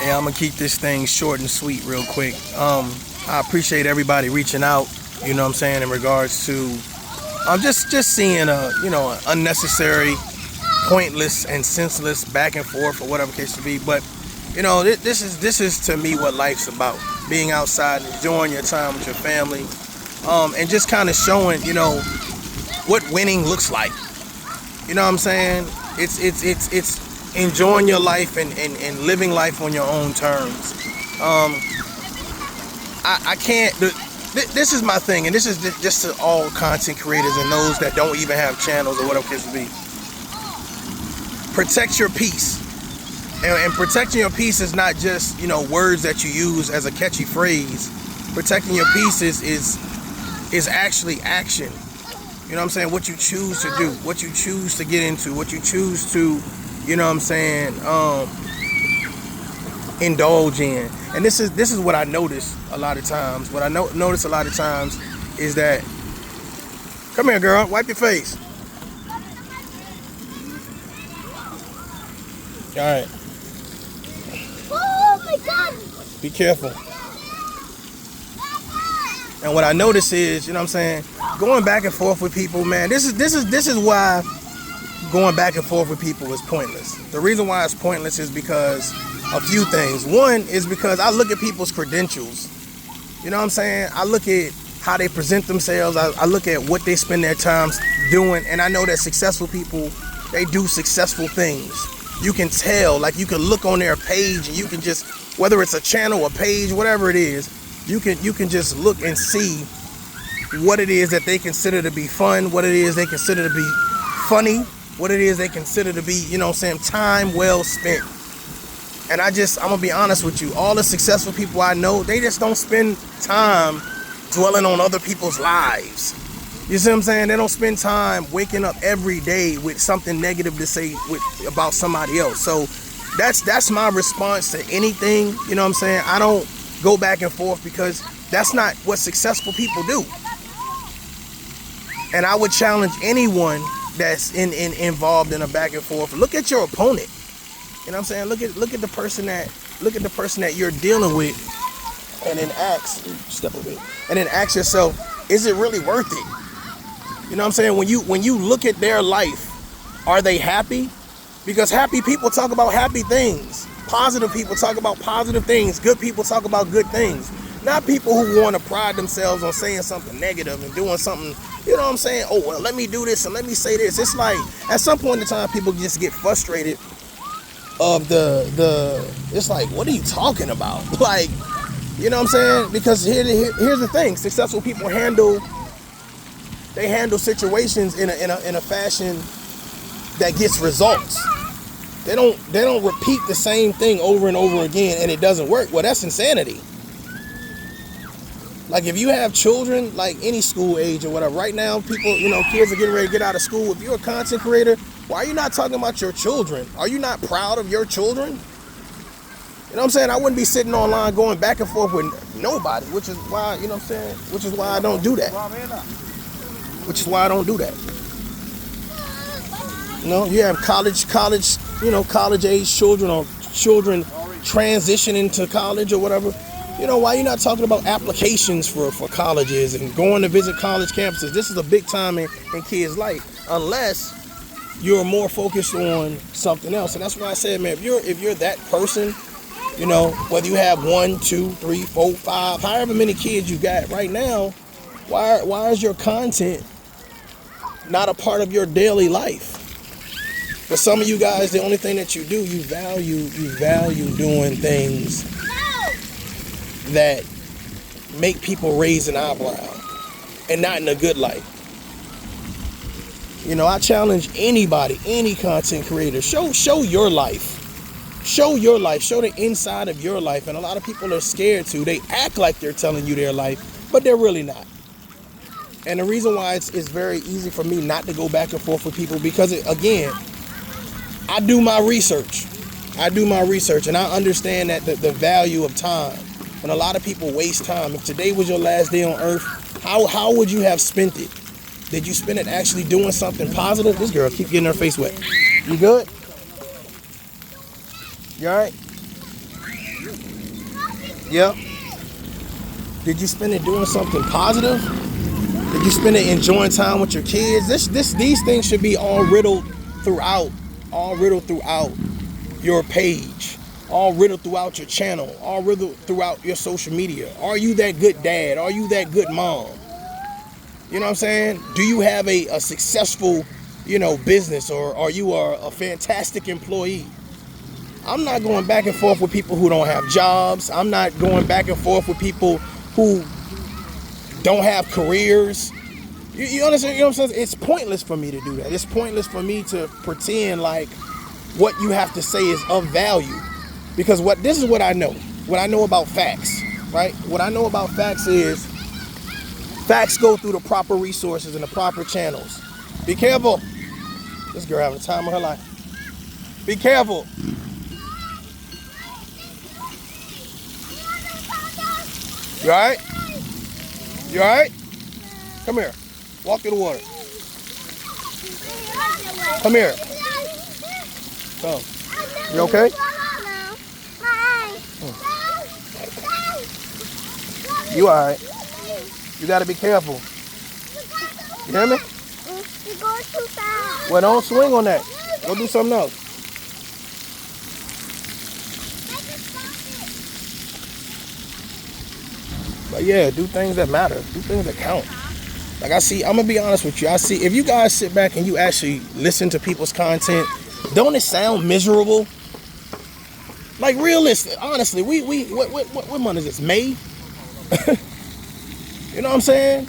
Yeah, I'm gonna keep this thing short and sweet real quick. I appreciate everybody reaching out, you know what I'm saying, in regards to just seeing an unnecessary, pointless and senseless back and forth or whatever case to be. But this is to me what life's about. Being outside, enjoying your time with your family, and just kind of showing, what winning looks like. You know what I'm saying? It's enjoying your life and living life on your own terms. I can't. This is my thing, and this is just to all content creators and those that don't even have channels or whatever it could be. Protect your peace, and protecting your peace is not just words that you use as a catchy phrase. Protecting your peace is actually action. You know what I'm saying? What you choose to do, what you choose to get into, what you choose to, indulge in. And this is what I notice a lot of times. What I notice a lot of times is that, come here, girl, wipe your face. All right. Oh my God! Be careful. And what I notice is, going back and forth with people, man. This is why going back and forth with people is pointless. The reason why it's pointless is because a few things. One is because I look at people's credentials. You know what I'm saying? I look at how they present themselves. I look at what they spend their time doing, and I know that successful people, they do successful things. You can tell, like you can look on their page, and you can just, whether it's a channel, a page, whatever it is, you can just look and see what it is that they consider to be fun, what it is they consider to be funny, what it is they consider to be, time well spent. And I'm gonna be honest with you, all the successful people I know, they just don't spend time dwelling on other people's lives. You see what I'm saying? They don't spend time waking up every day with something negative to say about somebody else. So that's my response to anything. You know what I'm saying? I don't go back and forth because that's not what successful people do. And I would challenge anyone that's involved in a back and forth. Look at your opponent. You know what I'm saying? Look at the person that you're dealing with, and then ask yourself, is it really worth it? You know what I'm saying? When you look at their life, are they happy? Because happy people talk about happy things. Positive people talk about positive things. Good people talk about good things. Not people who want to pride themselves on saying something negative and doing something, you know what I'm saying? Oh, well, let me do this and let me say this. It's like, at some point in time, people just get frustrated of it's like, what are you talking about? Like, you know what I'm saying? Because here's the thing. Successful people handle situations in a fashion that gets results. They don't repeat the same thing over and over again and it doesn't work. Well, that's insanity. Like, if you have children, like any school age or whatever, right now people, kids are getting ready to get out of school. If you're a content creator, why are you not talking about your children? Are you not proud of your children? You know what I'm saying? I wouldn't be sitting online going back and forth with nobody, which is why, you know what I'm saying? Which is why I don't do that. You have college age children or children transitioning to college or whatever. Why you not talking about applications for colleges and going to visit college campuses? This is a big time in kids' life, unless you're more focused on something else. And that's why I said, man, if you're that person, whether you have 1, 2, 3, 4, 5, however many kids you got right now, why is your content not a part of your daily life? For some of you guys, the only thing that you do, you value doing things that make people raise an eyebrow, and not in a good light. I challenge anybody, any content creator, show your life. Show your life. Show the inside of your life. And a lot of people are scared to. They act like they're telling you their life, but they're really not. And the reason why it's very easy for me not to go back and forth with people, because again, I do my research. And I understand that the value of time. And a lot of people waste time. If today was your last day on earth, how would you have spent it? Did you spend it actually doing something positive? This girl keep getting her face wet. You good? You all right? Yep. Did you spend it doing something positive? Did you spend it enjoying time with your kids? These things should be all riddled throughout your page, all riddled throughout your channel, all riddled throughout your social media. Are you that good dad? Are you that good mom? You know what I'm saying? Do you have a successful, business, or are you a fantastic employee? I'm not going back and forth with people who don't have jobs. I'm not going back and forth with people who don't have careers. You understand? You know what I'm saying? It's pointless for me to do that. It's pointless for me to pretend like what you have to say is of value. Because this is what I know. What I know about facts, right? What I know about facts is facts go through the proper resources and the proper channels. Be careful. This girl having the time of her life. Be careful. You alright? You alright? Come here. Walk through the water. Come here. Come. You okay? You alright? You gotta be careful. You hear me? You're going too fast. Well, don't swing on that. Go do something else. But yeah, do things that matter. Do things that count. Like I'm gonna be honest with you. If you guys sit back and you actually listen to people's content, don't it sound miserable? Like realistic, honestly, what month is this? May? You know what I'm saying?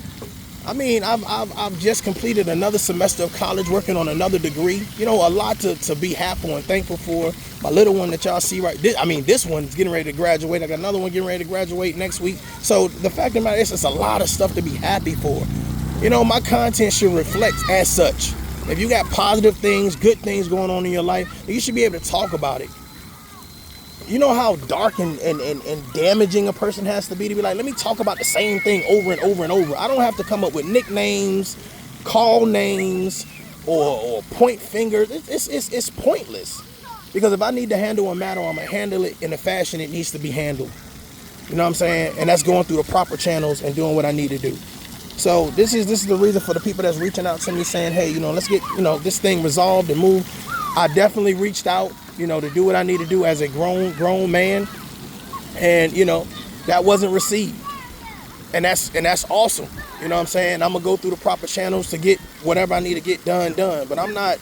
I mean, I've just completed another semester of college, working on another degree. A lot to be happy and thankful for. My little one that y'all see this one's getting ready to graduate. I got another one getting ready to graduate next week. So the fact of the matter is, it's a lot of stuff to be happy for. My content should reflect as such. If you got positive things, good things going on in your life, you should be able to talk about it. You know how dark and damaging a person has to be like, let me talk about the same thing over and over and over. I don't have to come up with nicknames, call names, or point fingers. It's pointless. Because if I need to handle a matter, I'm going to handle it in the fashion it needs to be handled. You know what I'm saying? And that's going through the proper channels and doing what I need to do. So this is the reason for the people that's reaching out to me saying, hey, let's get, this thing resolved and moved. I definitely reached out, to do what I need to do as a grown man. And, that wasn't received. And that's awesome. You know what I'm saying? I'm going to go through the proper channels to get whatever I need to get done. But I'm not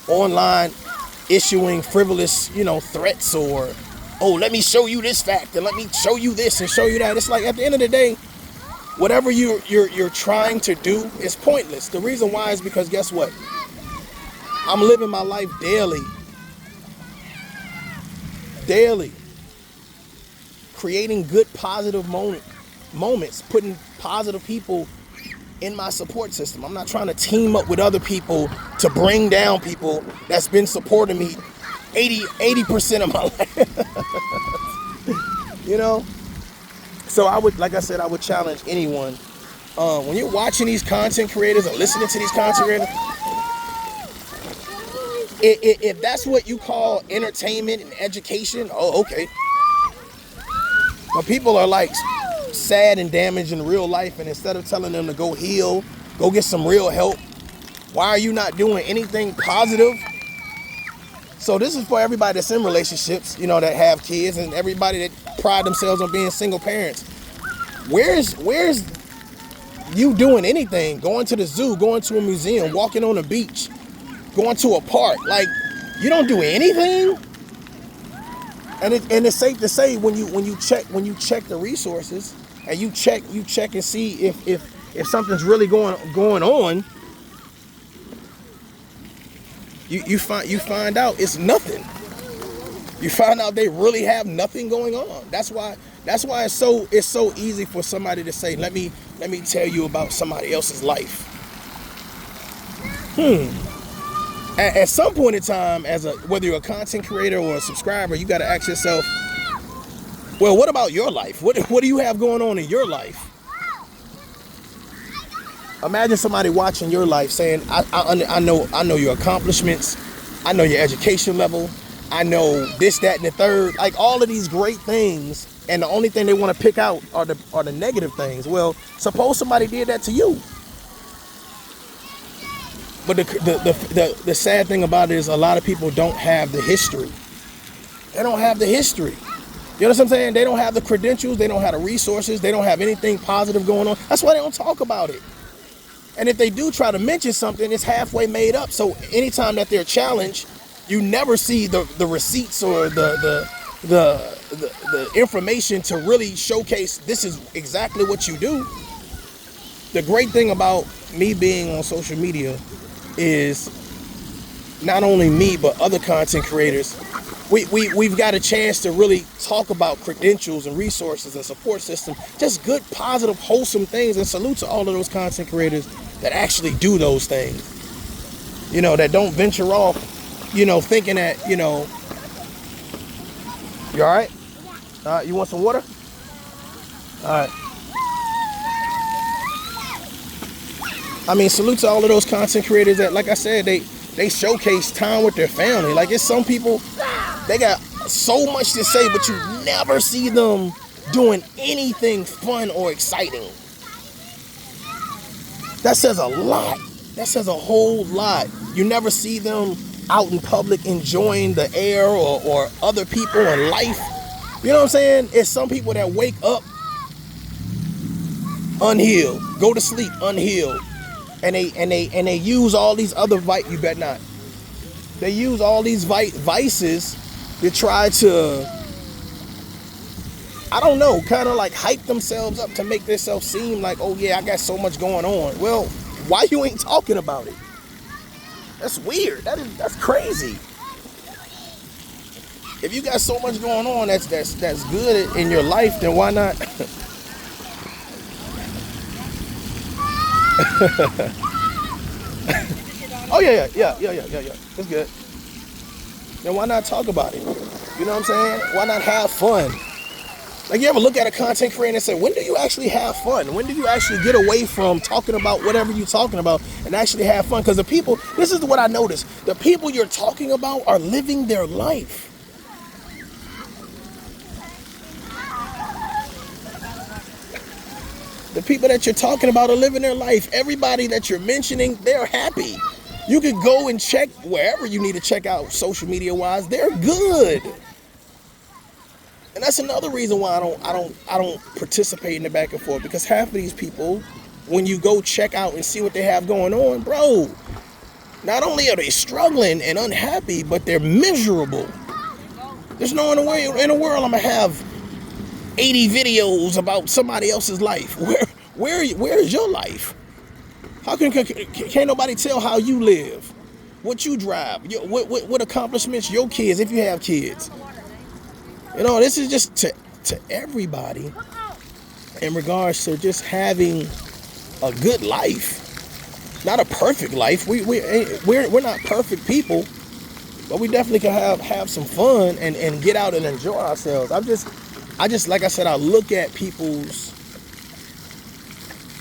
online issuing frivolous, threats or, oh, let me show you this fact and let me show you this and show you that. It's like at the end of the day, whatever you're trying to do is pointless. The reason why is because guess what? I'm living my life daily, creating good, positive moments, putting positive people in my support system. I'm not trying to team up with other people to bring down people that's been supporting me 80% of my life. So I would challenge anyone, when you're watching these content creators or listening to these content creators, if that's what you call entertainment and education, okay. But people are like sad and damaged in real life, and instead of telling them to go heal, go get some real help, why are you not doing anything positive? So this is for everybody that's in relationships, that have kids, and everybody that pride themselves on being single parents. Where's you doing anything? Going to the zoo, going to a museum, walking on a beach, going to a park. Like, you don't do anything? And it's safe to say when you check the resources and you check and see if something's really going on, you find out it's nothing. You find out they really have nothing going on. That's why it's so easy for somebody to say, let me tell you about somebody else's life. At some point in time, whether you're a content creator or a subscriber, you got to ask yourself, well, what about your life? What do you have going on in your life? Imagine somebody watching your life saying, I know your accomplishments, I know your education level, I know this, that, and the third. Like all of these great things, and the only thing they want to pick out are the negative things. Well, suppose somebody did that to you. But the sad thing about it is a lot of people don't have the history. They don't have the history. You know what I'm saying? They don't have the credentials. They don't have the resources. They don't have anything positive going on. That's why they don't talk about it. And if they do try to mention something, it's halfway made up. So anytime that they're challenged, you never see the receipts or the information to really showcase this is exactly what you do. The great thing about me being on social media is not only me, but other content creators. We've got a chance to really talk about credentials and resources and support system, just good, positive, wholesome things. And salute to all of those content creators that actually do those things. You know, that don't venture off, you know, thinking that, you know, you all right? You want some water? All right. I mean, salute to all of those content creators that, like I said, they showcase time with their family. Like, it's some people, they got so much to say, but you never see them doing anything fun or exciting. That says a lot. That says a whole lot. You never see them out in public enjoying the air or other people and life. You know what I'm saying? It's some people that wake up unhealed, go to sleep unhealed, and they use all these other you bet not. They use all these vices to try to, I don't know, kind of like hype themselves up to make themselves seem like, oh yeah, I got so much going on. Well, why you ain't talking about it? That's weird. That's crazy. If you got so much going on that's good in your life, then why not? Oh yeah. That's good. Then why not talk about it? You know what I'm saying? Why not have fun? Like, you ever look at a content creator and say, when do you actually have fun? When do you actually get away from talking about whatever you're talking about and actually have fun? Because the people, this is what I noticed. The people you're talking about are living their life. The people that you're talking about are living their life. Everybody that you're mentioning, they're happy. You could go and check wherever you need to check out social media wise. They're good. And that's another reason why I don't participate in the back and forth, because half of these people, when you go check out and see what they have going on, bro, not only are they struggling and unhappy, but they're miserable. There's no other way in the world I'm gonna have 80 videos about somebody else's life. Where is your life? How can't nobody tell how you live, what you drive, what accomplishments your kids, if you have kids. You know, this is just to everybody in regards to just having a good life, not a perfect life. We're not perfect people, but we definitely can have some fun and get out and enjoy ourselves. I just like I said, I look at people's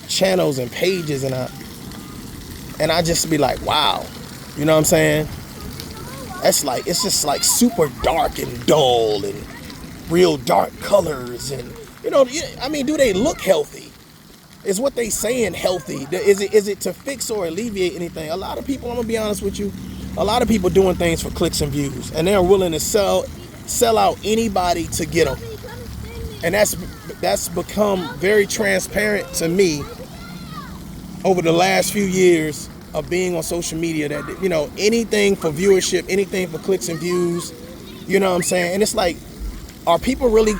channels and pages and I just be like, wow, you know what I'm saying? It's just like super dark and dull and real dark colors, and you know, I mean, do they look healthy? Is what they saying healthy? Is it to fix or alleviate anything? A lot of people, I'm gonna be honest with you, a lot of people doing things for clicks and views, and they're willing to sell out anybody to get them. And that's become very transparent to me over the last few years of being on social media, that, you know, anything for viewership, anything for clicks and views, you know what I'm saying? And it's like, are people really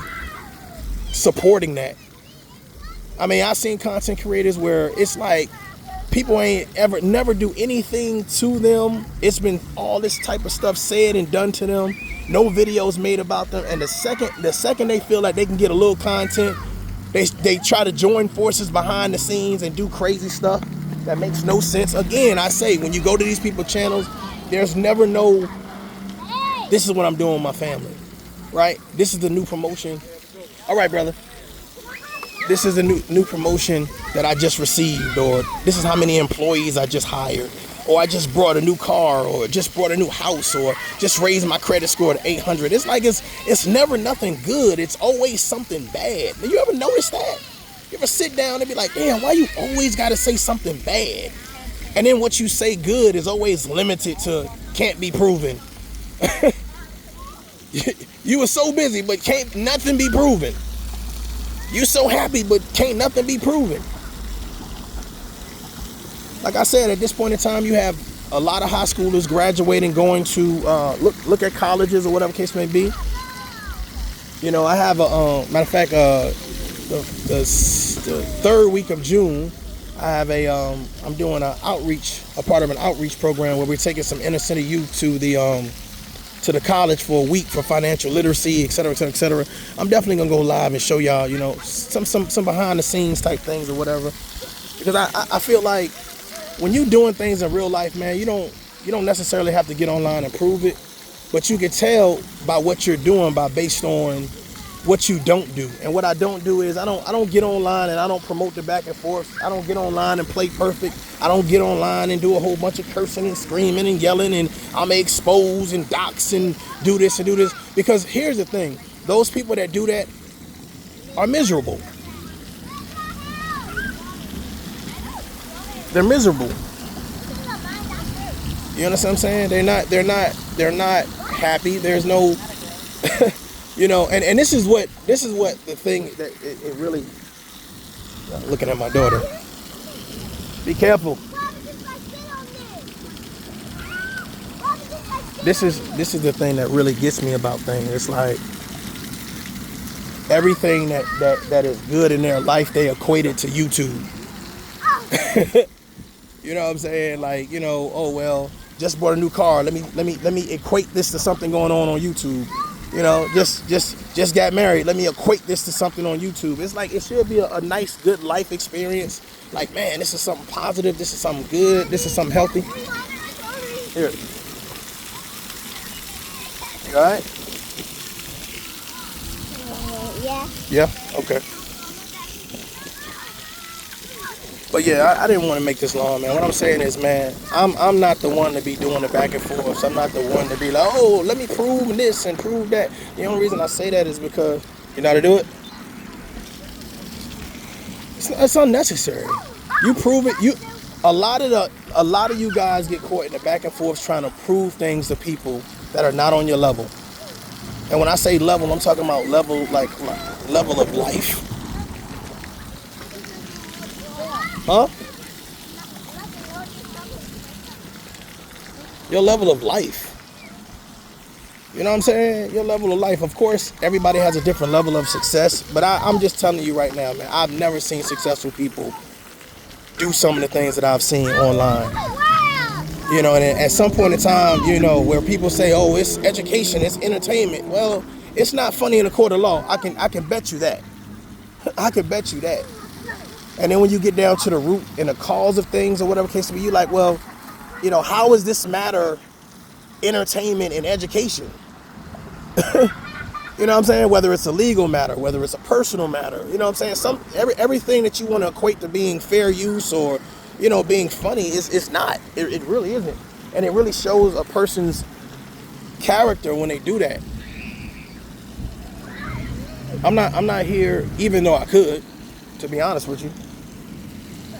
supporting that? I mean, I've seen content creators where it's like people never do anything to them. It's been all this type of stuff said and done to them. No videos made about them. And the second they feel like they can get a little content, they try to join forces behind the scenes and do crazy stuff that makes no sense. Again, I say, when you go to these people's channels, there's never no, this is what I'm doing with my family, right? This is the new promotion. All right, brother. This is the new promotion that I just received, or this is how many employees I just hired. or I just brought a new car, or just brought a new house, or just raised my credit score to 800. It's like it's never nothing good. It's always something bad. You ever notice that? You ever sit down and be like, damn, why you always got to say something bad? And then what you say good is always limited to can't be proven. You were so busy, but can't nothing be proven. You so happy, but can't nothing be proven. Like I said, at this point in time, you have a lot of high schoolers graduating, going to look at colleges or whatever case may be. You know, I have a matter of fact, the third week of June, I have I'm doing a part of an outreach program where we're taking some inner city youth to the college for a week for financial literacy, et cetera, et cetera, et cetera. I'm definitely gonna go live and show y'all, you know, some behind the scenes type things or whatever, because I feel like when you're doing things in real life, man, you don't necessarily have to get online and prove it, but you can tell by what you're doing based on what you don't do. And what I don't do is I don't get online and I don't promote the back and forth. I don't get online and play perfect. I don't get online and do a whole bunch of cursing and screaming and yelling and I may expose and dox and do this and do this. Because here's the thing, those people that do that are miserable. They're miserable. You understand what I'm saying? They're not happy. There's no you know, and this is what the thing that it really, looking at my daughter. Be careful. This is the thing that really gets me about things. It's like everything that is good in their life, they equate it to YouTube. You know what I'm saying? Like, you know, oh well, just bought a new car. Let me equate this to something going on YouTube. You know, just got married. Let me equate this to something on YouTube. It's like it should be a nice, good life experience. Like, man, this is something positive. This is something good. This is something healthy. Here. You all right? Yeah. Yeah? Okay. But yeah, I didn't want to make this long, man. What I'm saying is, man, I'm not the one to be doing the back and forth. I'm not the one to be like, oh, let me prove this and prove that. The only reason I say that is because you know how to do it. It's unnecessary. You prove it. A lot of you guys get caught in the back and forth trying to prove things to people that are not on your level. And when I say level, I'm talking about level of life. Huh? Your level of life. You know what I'm saying? Your level of life. Of course, everybody has a different level of success, but I'm just telling you right now, man, I've never seen successful people do some of the things that I've seen online. You know, and at some point in time, you know, where people say, oh, it's education, it's entertainment. Well, it's not funny in a court of law. I can bet you that. I can bet you that. And then when you get down to the root and the cause of things or whatever case may be, you're like, well, you know, how is this matter entertainment and education? You know what I'm saying? Whether it's a legal matter, whether it's a personal matter, you know what I'm saying? Everything that you want to equate to being fair use or, you know, being funny it's not. It really isn't. And it really shows a person's character when they do that. I'm not here, even though I could, to be honest with you.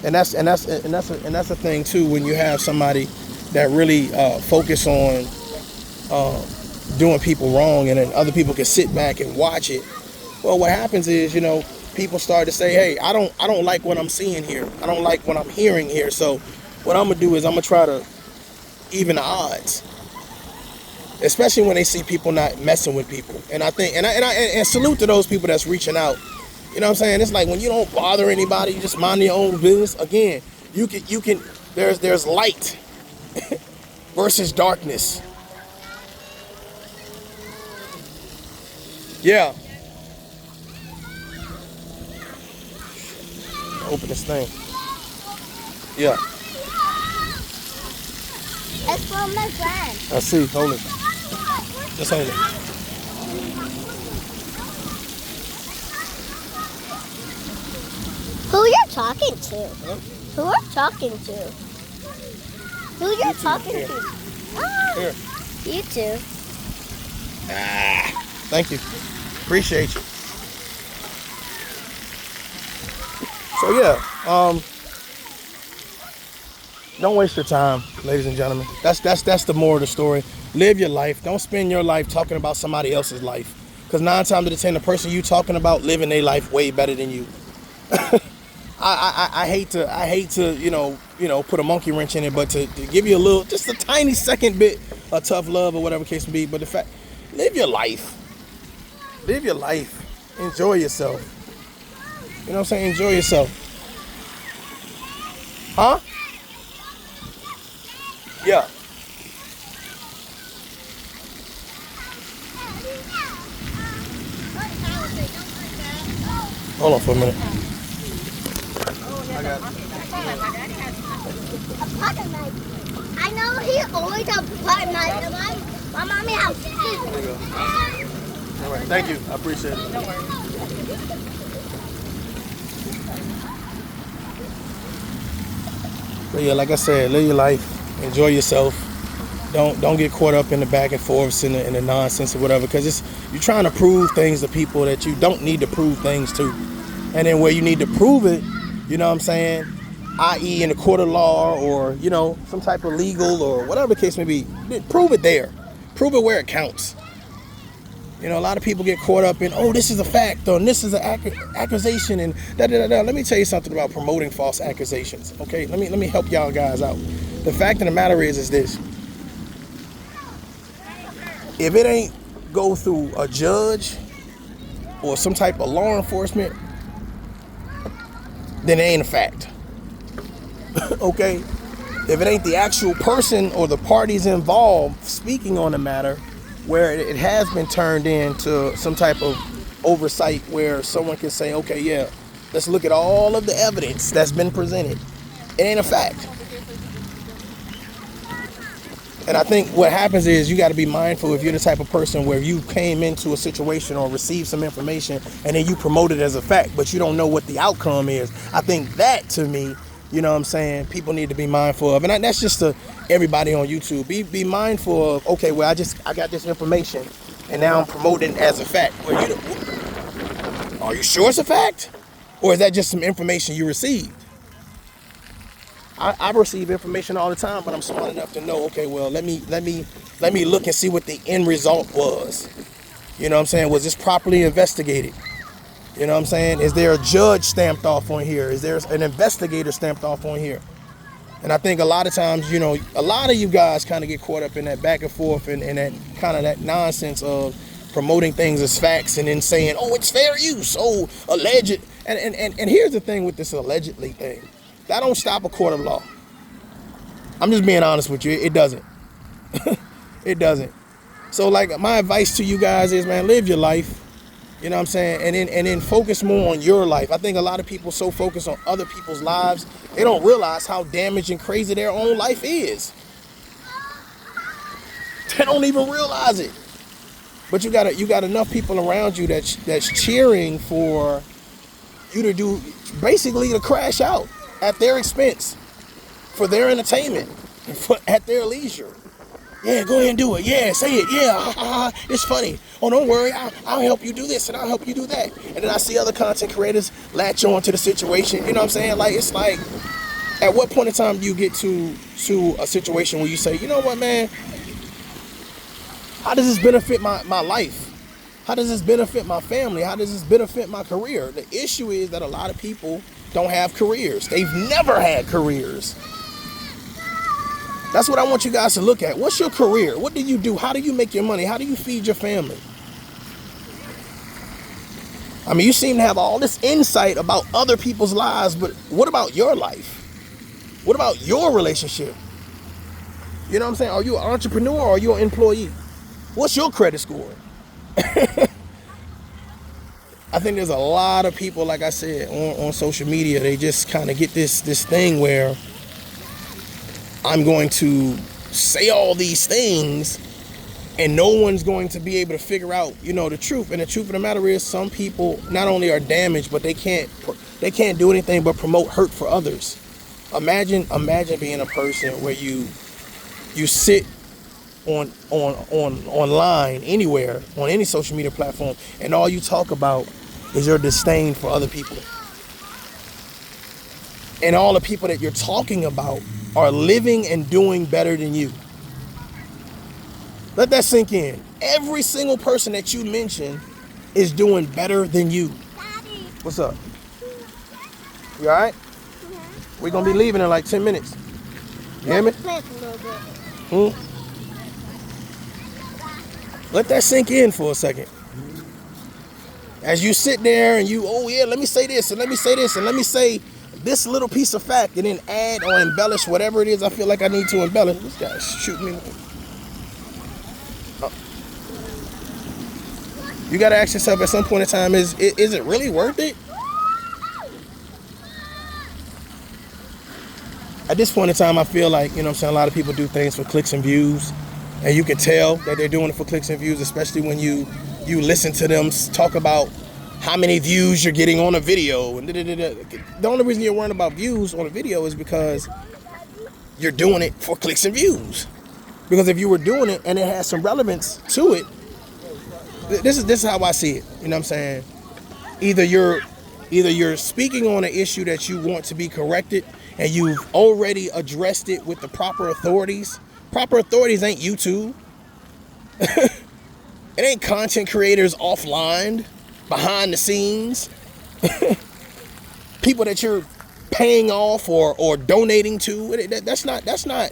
And that's the thing too, when you have somebody that really focus on doing people wrong, and then other people can sit back and watch it. Well, what happens is, you know, people start to say, hey, I don't like what I'm seeing here. I don't like what I'm hearing here. So what I'm gonna do is I'm gonna try to even the odds, especially when they see people not messing with people. And I think, and salute to those people that's reaching out. You know what I'm saying? It's like when you don't bother anybody, you just mind your own business. Again, you can. There's light versus darkness. Yeah. Open this thing. Yeah. It's from my friend. I see. Hold it. Just hold it. Who you're talking to? Huh? Who are talking to? Who you talking to? Oh, Here. you too. Thank you. Appreciate you. So yeah, don't waste your time, ladies and gentlemen. That's the moral of the story. Live your life. Don't spend your life talking about somebody else's life. Because 9 times out of 10, the person you talking about living their life way better than you. I hate to put a monkey wrench in it, but to give you a little, just a tiny second bit of tough love or whatever case may be. But the fact, live your life. Live your life. Enjoy yourself. You know what I'm saying? Enjoy yourself. Huh? Yeah. Hold on for a minute. I got it. A pocket knife. I know he always has a pocket knife. My mommy has two. There you go. All right. Thank you. I appreciate it. Don't worry. But yeah, like I said, live your life. Enjoy yourself. Don't get caught up in the back and forths and the nonsense or whatever, because you're trying to prove things to people that you don't need to prove things to. And then where you need to prove it, you know what I'm saying, i.e. in a court of law or, some type of legal or whatever the case may be, prove it there. Prove it where it counts. A lot of people get caught up in, oh, this is a fact or this is an accusation and da-da-da-da. Let me tell you something about promoting false accusations, okay? Let me help y'all guys out. The fact of the matter is this. If it ain't go through a judge or some type of law enforcement, then it ain't a fact. Okay? If it ain't the actual person or the parties involved speaking on the matter, where it has been turned into some type of oversight where someone can say, okay, yeah, let's look at all of the evidence that's been presented. It ain't a fact. And I think what happens is you got to be mindful if you're the type of person where you came into a situation or received some information and then you promote it as a fact, but you don't know what the outcome is. I think that, to me, you know what I'm saying, people need to be mindful of. And that's just to everybody on YouTube. Be mindful of, okay, well, I got this information and now I'm promoting it as a fact. Well, are you sure it's a fact? Or is that just some information you received? I receive information all the time, but I'm smart enough to know, okay, well, let me look and see what the end result was. You know what I'm saying? Was this properly investigated? You know what I'm saying? Is there a judge stamped off on here? Is there an investigator stamped off on here? And I think a lot of times, a lot of you guys kind of get caught up in that back and forth and that kind of that nonsense of promoting things as facts and then saying, oh, it's fair use, oh, alleged. And here's the thing with this allegedly thing. That don't stop a court of law. I'm just being honest with you. It doesn't. It doesn't. So, like, my advice to you guys is, man, live your life. You know what I'm saying? And then focus more on your life. I think a lot of people so focused on other people's lives, they don't realize how damaged and crazy their own life is. They don't even realize it. But you got enough people around you that's cheering for you to do, basically to crash out at their expense, for their entertainment, at their leisure. Yeah, go ahead and do it. Yeah, say it. Yeah, it's funny. Oh, don't worry. I'll help you do this and I'll help you do that. And then I see other content creators latch on to the situation. You know what I'm saying? Like, it's like, at what point in time do you get to a situation where you say, you know what, man? How does this benefit my life? How does this benefit my family? How does this benefit my career? The issue is that a lot of people don't have careers. They've never had careers. That's what I want you guys to look at. What's your career? What do you do? How do you make your money? How do you feed your family? I mean, you seem to have all this insight about other people's lives, but what about your life? What about your relationship? You know what I'm saying? Are you an entrepreneur or are you an employee? What's your credit score? I think there's a lot of people, like I said, on social media, they just kind of get this thing where I'm going to say all these things and no one's going to be able to figure out, the truth. And the truth of the matter is, some people not only are damaged, but they can't do anything but promote hurt for others. Imagine being a person where you you sit online anywhere on any social media platform, and all you talk about is your disdain for other people, and all the people that you're talking about are living and doing better than you. Let that sink in. Every single person that you mention is doing better than you. Daddy. What's up? You all right? We're gonna be leaving in like 10 minutes. You hear me? Play a little bit. Let that sink in for a second. As you sit there and you, oh yeah, let me say this and let me say this and let me say this little piece of fact, and then add or embellish whatever it is I feel like I need to embellish. This guy's shooting me. Oh. You gotta ask yourself at some point in time, is it really worth it? At this point in time, I feel like, a lot of people do things for clicks and views, and you can tell that they're doing it for clicks and views, especially when you listen to them talk about how many views you're getting on a video. And the only reason you're worrying about views on a video is because you're doing it for clicks and views. Because if you were doing it and it has some relevance to it, this is how I see it. You know what I'm saying? Either you're speaking on an issue that you want to be corrected, and you've already addressed it with the proper authorities. Proper authorities ain't YouTube. It ain't content creators offline, behind the scenes. People that you're paying off or donating to. That's not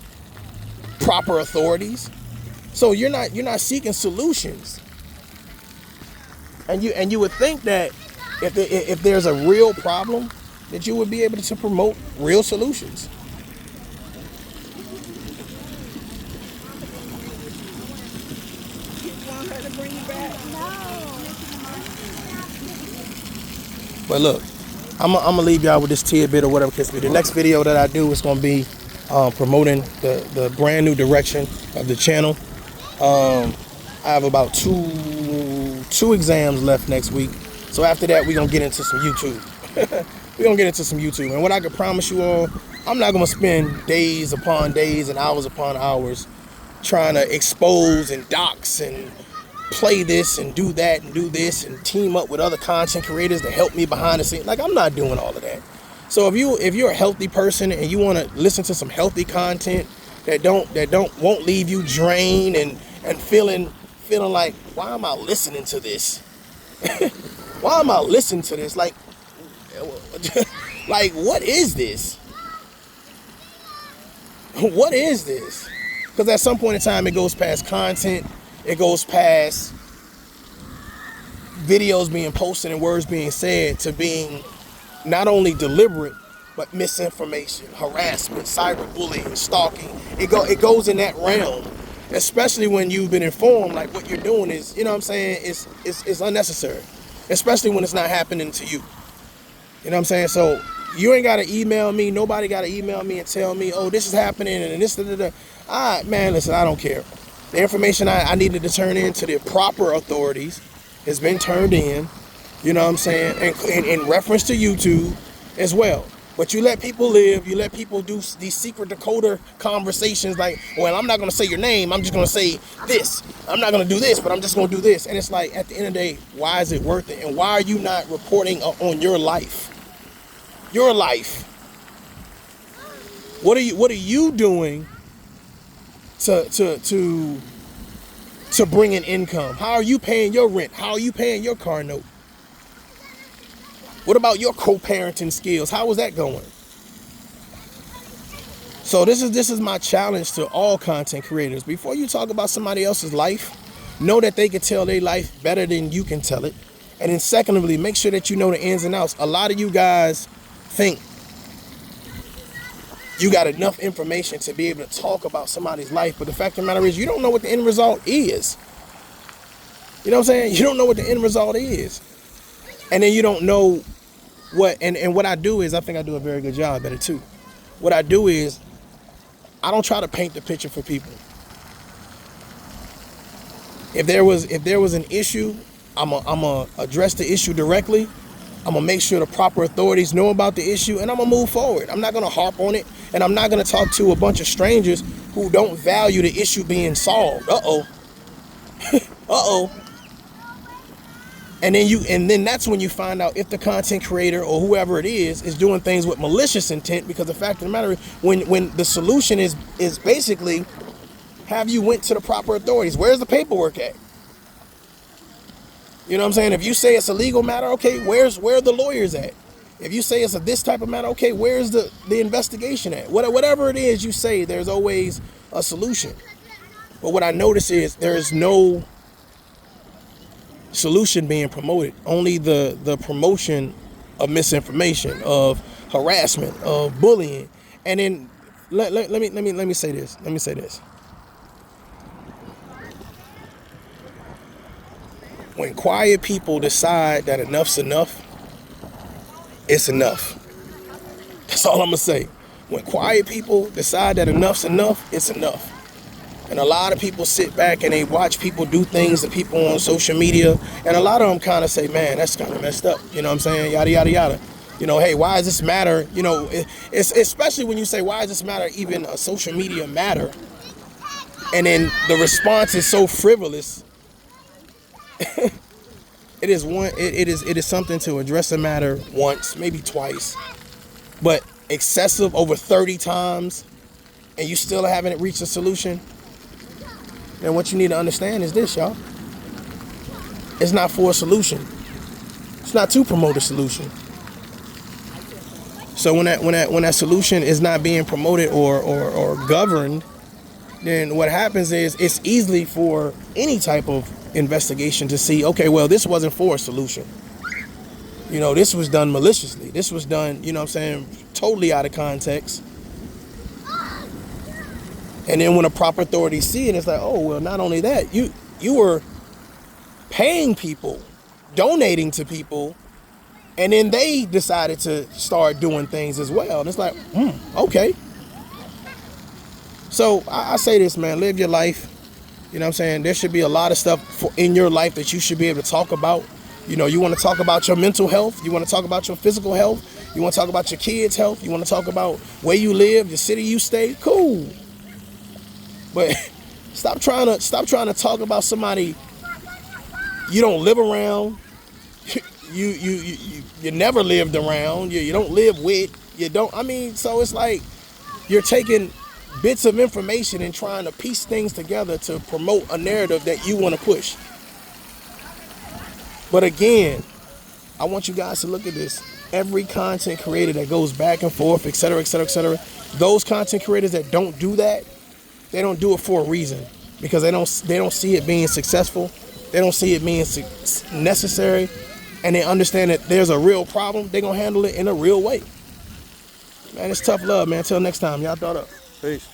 proper authorities. So you're not seeking solutions. And you would think that if there's a real problem, that you would be able to promote real solutions. But look, I'm gonna leave y'all with this tidbit or whatever case be. The next video that I do is gonna be promoting the brand new direction of the channel. I have about two exams left next week. So after that, we're gonna get into some YouTube. We're gonna get into some YouTube. And what I can promise you all, I'm not gonna spend days upon days and hours upon hours trying to expose and dox and play this and do that and do this and team up with other content creators to help me behind the scenes. Like, I'm not doing all of that. So if you're a healthy person and you want to listen to some healthy content that won't leave you drained and feeling like, why am I listening to this? Why am I listening to this? Like what is this? What is this? Because at some point in time, it goes past content. It goes past videos being posted and words being said to being not only deliberate, but misinformation, harassment, cyberbullying, stalking. It goes in that realm, especially when you've been informed like what you're doing is, you know what I'm saying, it's unnecessary, especially when it's not happening to you. You know what I'm saying? So you ain't got to email me. Nobody got to email me and tell me, oh, this is happening and this, All right, man, listen, I don't care. The information I needed to turn in to the proper authorities has been turned in, you know what I'm saying, and in reference to YouTube as well. But you let people live, you let people do these secret decoder conversations like, well, I'm not going to say your name, I'm just going to say this. I'm not going to do this, but I'm just going to do this. And it's like, at the end of the day, why is it worth it? And why are you not reporting on your life? Your life. What are you doing to bring in income? How are you paying your rent? How are you paying your car note? What about your co-parenting skills? How is that going? So this is my challenge to all content creators. Before you talk about somebody else's life, know that they can tell their life better than you can tell it. And then secondly, make sure that you know the ins and outs. A lot of you guys think you got enough information to be able to talk about somebody's life, but the fact of the matter is you don't know what the end result is. You know what I'm saying? You don't know what the end result is. And then you don't know what, and what I do is, I think I do a very good job at it too. What I do is, I don't try to paint the picture for people. If there was an issue, I'm gonna address the issue directly. I'm gonna make sure the proper authorities know about the issue, and I'm gonna move forward. I'm not gonna harp on it, and I'm not gonna talk to a bunch of strangers who don't value the issue being solved. And then that's when you find out if the content creator or whoever it is doing things with malicious intent, because the fact of the matter is, when the solution is basically, have you went to the proper authorities? Where's the paperwork at? You know what I'm saying? If you say it's a legal matter, okay, where are the lawyers at? If you say it's a this type of matter, okay, where's the investigation at? Whatever it is you say, there's always a solution. But what I notice is there is no solution being promoted. Only the promotion of misinformation, of harassment, of bullying. And then let me say this. Let me say this. When quiet people decide that enough's enough, it's enough. That's all I'm gonna say. When quiet people decide that enough's enough, it's enough. And a lot of people sit back and they watch people do things to people on social media, and a lot of them kind of say, man, that's kind of messed up. You know what I'm saying? Yada, yada, yada. You know, hey, why does this matter? You know, it's especially when you say, why does this matter, even a social media matter? And then the response is so frivolous. It is something to address a matter once, maybe twice, but excessive over 30 times, and you still haven't reached a solution. Then what you need to understand is this, y'all. It's not for a solution. It's not to promote a solution. So when that solution is not being promoted or governed, then what happens is it's easily for any type of investigation to see, okay, well, this wasn't for a solution. You know, this was done maliciously. This was done, you know what I'm saying, totally out of context. And then when a proper authority see it, it's like, oh, well, not only that, you were paying people, donating to people, and then they decided to start doing things as well. And it's like, okay. So I say this, man, live your life. You know what I'm saying? There should be a lot of stuff in your life that you should be able to talk about. You know, you want to talk about your mental health. You want to talk about your physical health. You want to talk about your kids' health. You want to talk about where you live, the city you stay. Cool. But stop trying to talk about somebody you don't live around. You never lived around. You don't live with. You don't. I mean, so it's like you're taking bits of information and trying to piece things together to promote a narrative that you want to push. But again, I want you guys to look at this. Every content creator that goes back and forth, et cetera, et cetera, et cetera, those content creators that don't do that, they don't do it for a reason, because they don't see it being successful. They don't see it being necessary, and they understand that there's a real problem. They're going to handle it in a real way. Man, it's tough love, man. Until next time, y'all thought up. Peace.